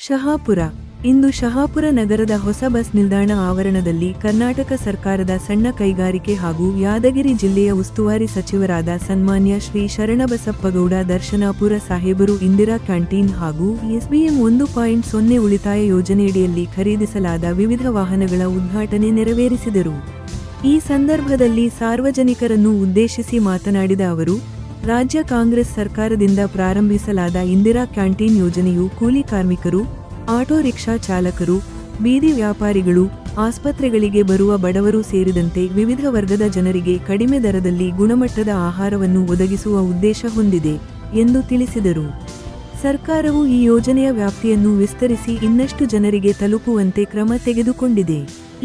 ಶಹಾಪುರ. ಇಂದು ಶಹಾಪುರ ನಗರದ ಹೊಸ ಬಸ್ ನಿಲ್ದಾಣ ಆವರಣದಲ್ಲಿ ಕರ್ನಾಟಕ ಸರ್ಕಾರದ ಸಣ್ಣ ಕೈಗಾರಿಕೆ ಹಾಗೂ ಯಾದಗಿರಿ ಜಿಲ್ಲೆಯ ಉಸ್ತುವಾರಿ ಸಚಿವರಾದ ಸನ್ಮಾನ್ಯ ಶ್ರೀ ಶರಣಬಸಪ್ಪಗೌಡ ದರ್ಶನಾಪುರ ಸಾಹೇಬರು ಇಂದಿರಾ ಕ್ಯಾಂಟೀನ್ ಹಾಗೂ ಎಸ್ಬಿಎಂ 1.0 ಉಳಿತಾಯ ಯೋಜನೆಯಡಿಯಲ್ಲಿ ಖರೀದಿಸಲಾದ ವಿವಿಧ ವಾಹನಗಳ ಉದ್ಘಾಟನೆ ನೆರವೇರಿಸಿದರು. ಈ ಸಂದರ್ಭದಲ್ಲಿ ಸಾರ್ವಜನಿಕರನ್ನು ಉದ್ದೇಶಿಸಿ ಮಾತನಾಡಿದ ಅವರು, ರಾಜ್ಯ ಕಾಂಗ್ರೆಸ್ ಸರ್ಕಾರದಿಂದ ಪ್ರಾರಂಭಿಸಲಾದ ಇಂದಿರಾ ಕ್ಯಾಂಟೀನ್ ಯೋಜನೆಯು ಕೂಲಿ ಕಾರ್ಮಿಕರು, ಆಟೋ ರಿಕ್ಷಾ ಚಾಲಕರು, ಬೀದಿ ವ್ಯಾಪಾರಿಗಳು, ಆಸ್ಪತ್ರೆಗಳಿಗೆ ಬರುವ ಬಡವರು ಸೇರಿದಂತೆ ವಿವಿಧ ವರ್ಗದ ಜನರಿಗೆ ಕಡಿಮೆ ದರದಲ್ಲಿ ಗುಣಮಟ್ಟದ ಆಹಾರವನ್ನು ಒದಗಿಸುವ ಉದ್ದೇಶ ಹೊಂದಿದೆ ಎಂದು ತಿಳಿಸಿದರು. ಸರ್ಕಾರವು ಈ ಯೋಜನೆಯ ವ್ಯಾಪ್ತಿಯನ್ನು ವಿಸ್ತರಿಸಿ ಇನ್ನಷ್ಟು ಜನರಿಗೆ ತಲುಪುವಂತೆ ಕ್ರಮ ತೆಗೆದುಕೊಂಡಿದೆ.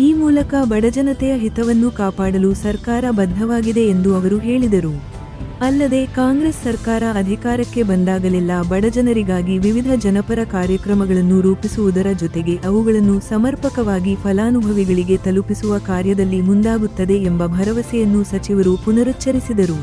ಈ ಮೂಲಕ ಬಡಜನತೆಯ ಹಿತವನ್ನು ಕಾಪಾಡಲು ಸರ್ಕಾರ ಬದ್ಧವಾಗಿದೆ ಎಂದು ಅವರು ಹೇಳಿದರು. ಅಲ್ಲದೆ ಕಾಂಗ್ರೆಸ್ ಸರ್ಕಾರ ಅಧಿಕಾರಕ್ಕೆ ಬಂದಾಗಲೆಲ್ಲ ಬಡಜನರಿಗಾಗಿ ವಿವಿಧ ಜನಪರ ಕಾರ್ಯಕ್ರಮಗಳನ್ನು ರೂಪಿಸುವುದರ ಜೊತೆಗೆ ಅವುಗಳನ್ನು ಸಮರ್ಪಕವಾಗಿ ಫಲಾನುಭವಿಗಳಿಗೆ ತಲುಪಿಸುವ ಕಾರ್ಯದಲ್ಲಿ ಮುಂದಾಗುತ್ತದೆ ಎಂಬ ಭರವಸೆಯನ್ನು ಸಚಿವರು ಪುನರುಚ್ಚರಿಸಿದರು.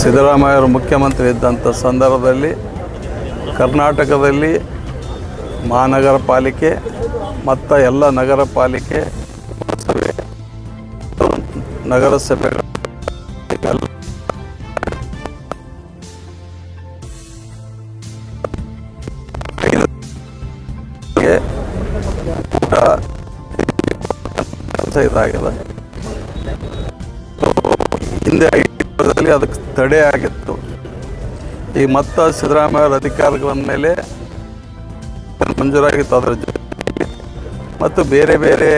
ಸಿದ್ದರಾಮಯ್ಯವರು ಮುಖ್ಯಮಂತ್ರಿ ಇದ್ದಂಥ ಸಂದರ್ಭದಲ್ಲಿ ಕರ್ನಾಟಕದಲ್ಲಿ ಮಹಾನಗರ ಪಾಲಿಕೆ ಮತ್ತು ಎಲ್ಲ ನಗರ ಪಾಲಿಕೆ ನಗರಸಭೆಗಳು ಕೆಲಸ ಇದಾಗಿದೆ. ಹಿಂದೆ ಅದಕ್ಕೆ ತಡೆ ಆಗಿತ್ತು. ಈ ಮತ್ತು ಸಿದ್ದರಾಮಯ್ಯ ಅಧಿಕಾರಕ್ಕೆ ಬಂದ ಮೇಲೆ ಮಂಜೂರಾಗಿತ್ತು. ಅದರ ಜೊತೆ ಮತ್ತು ಬೇರೆ ಬೇರೆ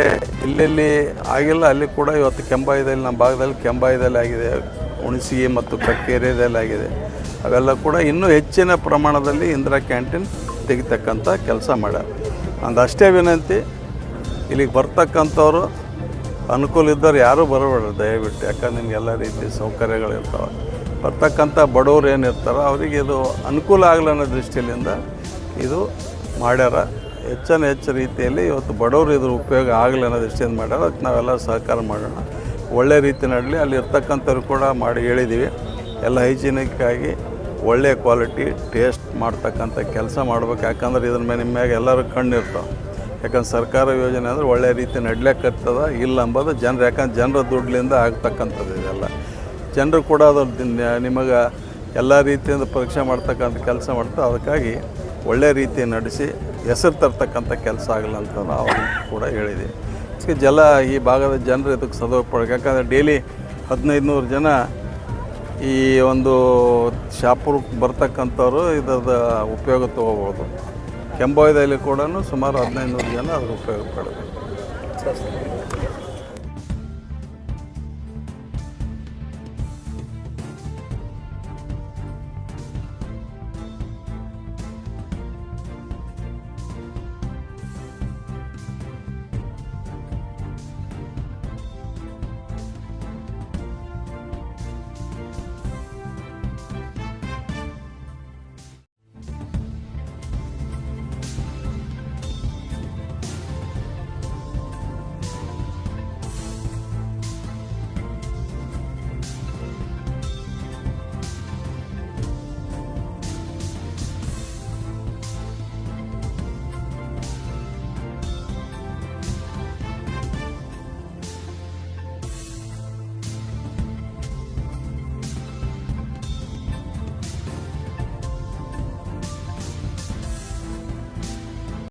ಎಲ್ಲೆಲ್ಲಿ ಆಗಿಲ್ಲ ಅಲ್ಲಿ ಕೂಡ ಇವತ್ತು ಕೆಂಬಾಯಿದಲ್ಲಿ ನಮ್ಮ ಭಾಗದಲ್ಲಿ ಕೆಂಬಾಯಿದಲ್ಲಿ ಆಗಿದೆ, ಹುಣಸಿಗೆ ಮತ್ತು ಕಕ್ಕೇರಿಯಲ್ಲಿ ಆಗಿದೆ. ಅವೆಲ್ಲ ಕೂಡ ಇನ್ನೂ ಹೆಚ್ಚಿನ ಪ್ರಮಾಣದಲ್ಲಿ ಇಂದಿರಾ ಕ್ಯಾಂಟೀನ್ ತೆಗಿತಕ್ಕಂಥ ಕೆಲಸ ಮಾಡ್ಯಾರ. ಅಂದಷ್ಟೇ ವಿನಂತಿ, ಇಲ್ಲಿಗೆ ಬರ್ತಕ್ಕಂಥವ್ರು ಅನುಕೂಲ ಇದ್ದವ್ರು ಯಾರೂ ಬರಬೇಡ್ರಿ ದಯವಿಟ್ಟು. ಯಾಕಂದ್ರೆ ನಿಮ್ಗೆ ಎಲ್ಲ ರೀತಿ ಸೌಕರ್ಯಗಳಿರ್ತಾವೆ. ಬರ್ತಕ್ಕಂಥ ಬಡವರು ಏನಿರ್ತಾರೋ ಅವರಿಗೆ ಇದು ಅನುಕೂಲ ಆಗಲಿ ಅನ್ನೋ ದೃಷ್ಟಿಯಿಂದ ಇದು ಮಾಡ್ಯಾರ. ಹೆಚ್ಚು ರೀತಿಯಲ್ಲಿ ಇವತ್ತು ಬಡವರು ಇದ್ರ ಉಪಯೋಗ ಆಗಲಿ ಅನ್ನೋ ದೃಷ್ಟಿಯಿಂದ ಮಾಡ್ಯಾರ. ಅದಕ್ಕೆ ನಾವೆಲ್ಲ ಸಹಕಾರ ಮಾಡೋಣ, ಒಳ್ಳೆ ರೀತಿ ನಡಲಿ. ಅಲ್ಲಿ ಇರ್ತಕ್ಕಂಥವ್ರು ಕೂಡ ಮಾಡಿ ಹೇಳಿದ್ದೀವಿ, ಎಲ್ಲ ಹೈಜಿನಿಕ್ಕಾಗಿ ಒಳ್ಳೆಯ ಕ್ವಾಲಿಟಿ ಟೇಸ್ಟ್ ಮಾಡ್ತಕ್ಕಂಥ ಕೆಲಸ ಮಾಡ್ಬೇಕು. ಯಾಕಂದ್ರೆ ಇದ್ರ ಮೇಲೆ ನಿಮ್ಮ ಮ್ಯಾಗ ಎಲ್ಲರೂ ಕಣ್ಣಿರ್ತಾವೆ. ಯಾಕಂದ್ರೆ ಸರ್ಕಾರ ಯೋಜನೆ ಅಂದರೆ ಒಳ್ಳೆ ರೀತಿ ನಡ್ಲಿಕ್ಕತ್ತದ ಇಲ್ಲ ಅಂಬೋದು ಜನರು. ಯಾಕಂದ್ರೆ ಜನರ ದುಡ್ಲಿಂದ ಆಗ್ತಕ್ಕಂಥದ್ದು ಇದೆಲ್ಲ. ಜನರು ಕೂಡ ಅದು ನಿಮಗೆ ಎಲ್ಲ ರೀತಿಯಿಂದ ಪರೀಕ್ಷೆ ಮಾಡ್ತಕ್ಕಂಥ ಕೆಲಸ ಮಾಡ್ತಾರೆ. ಅದಕ್ಕಾಗಿ ಒಳ್ಳೆ ರೀತಿ ನಡೆಸಿ ಹೆಸರು ತರ್ತಕ್ಕಂಥ ಕೆಲಸ ಆಗಲ್ಲ ಅಂತ ನಾವು ಕೂಡ ಹೇಳಿದ್ದೀವಿ. ಈ ಭಾಗದ ಜನರು ಇದಕ್ಕೆ ಸದುಪಯೋಗ. ಯಾಕಂದರೆ ಡೈಲಿ 1500 ಜನ ಈ ಒಂದು ಶಾಪುರಕ್ಕೆ ಬರ್ತಕ್ಕಂಥವ್ರು ಇದರ ಉಪಯೋಗ ತೊಗೋಬೋದು. ಕೆಂಬಾಯಿದಲ್ಲಿ ಕೂಡ ಸುಮಾರು 1500 ಜನ ಅದ್ರ ಉಪಯೋಗ ಪಡಬೇಕು.